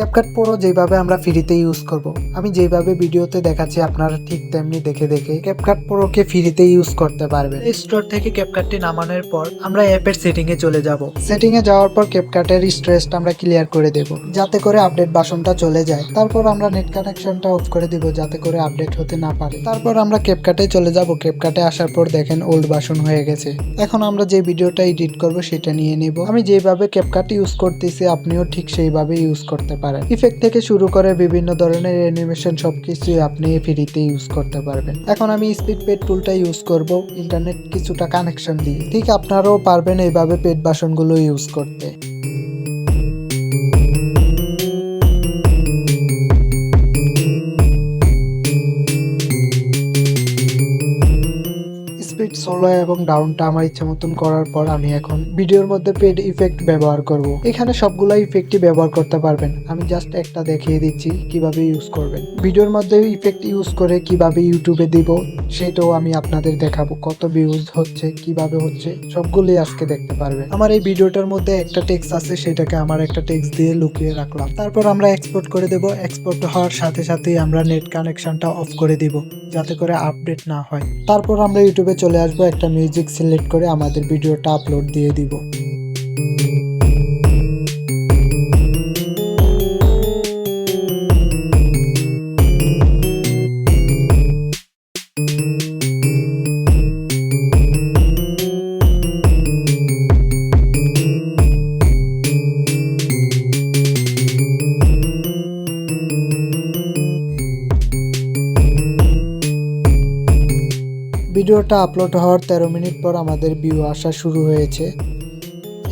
CapCut pro যেভাবে আমরা ফ্রিতে ইউজ করব, আমি যেভাবে ভিডিওতে দেখাচ্ছি আপনারা ঠিক তেমনি দেখে ক্যাপকাট প্রোকে ফ্রিতে ইউজ করতে পারবেন। স্টোর থেকে ক্যাপকাটটি নামানোর পর আমরা অ্যাপের সেটিং এ চলে যাব। সেটিং এ যাওয়ার পর ক্যাপকাটের স্টোরেজটা আমরা ক্লিয়ার করে দেব, যাতে করে আপডেট বাসনটা চলে যায়। তারপর আমরা নেট কানেকশনটা অফ করে দিব, যাতে করে আপডেট হতে না পারে। তারপর আমরা ক্যাপকাটে চলে যাব। ক্যাপকাটে আসার পর দেখেন ওল্ড বাসন হয়ে গেছে। এখন আমরা যে ভিডিওটা এডিট করব সেটা নিয়ে নেব। আমি যেভাবে ক্যাপকাট ইউজ করতেছি আপনিও ঠিক সেইভাবে ইউজ করতে পারেন। ইফেক্ট থেকে শুরু করে বিভিন্ন ধরনের অ্যানিমেশন সবকিছুই আপনি ফ্রিতে ইউজ করতে পারবেন। এখন আমি স্পিড পেড টুলটা ইউজ করব ইন্টারনেট কিছুটা কানেকশন দিয়ে। ঠিক আপনারাও পারবেন এইভাবে পেড বাসনগুলো ইউজ করতে। স্পিড সোলো এবং ডাউনটা আমার ইচ্ছা মতন করার পর আমি এখন ভিডিওর মধ্যে পেড ইফেক্ট ব্যবহার করব। এখানে সবগুলো ইফেক্টই ব্যবহার করতে পারবেন। আমি জাস্ট একটা দেখিয়ে দিচ্ছি কিভাবে ইউজ করবেন। ভিডিওর মধ্যে ইফেক্ট ইউজ করে কিভাবে ইউটিউবে দিব সেটাও আমি আপনাদের দেখাবো। কত ভিউজ হচ্ছে, কিভাবে হচ্ছে, সবগুলোই আজকে দেখতে পারবেন। আমার এই ভিডিওটার মধ্যে একটা টেক্সট আছে, সেটাকে আমার একটা টেক্সট দিয়ে লুকিয়ে রাখলাম। তারপর আমরা এক্সপোর্ট করে দেব। এক্সপোর্ট হওয়ার সাথে সাথেই আমরা নেট কানেকশনটা অফ করে দিব, যাতে করে আপডেট না হয়। তারপর আমরা ইউটিউবে চলে আসবো, একটা মিউজিক সিলেক্ট করে আমাদের ভিডিওটা আপলোড দিয়ে দিব। ভিডিওটা আপলোড হওয়ার 13 মিনিট পর আমাদের ভিউ আসা শুরু হয়েছে।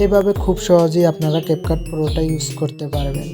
এভাবে খুব সহজেই আপনারা ক্যাপকাট প্রোটা ইউজ করতে পারবেন।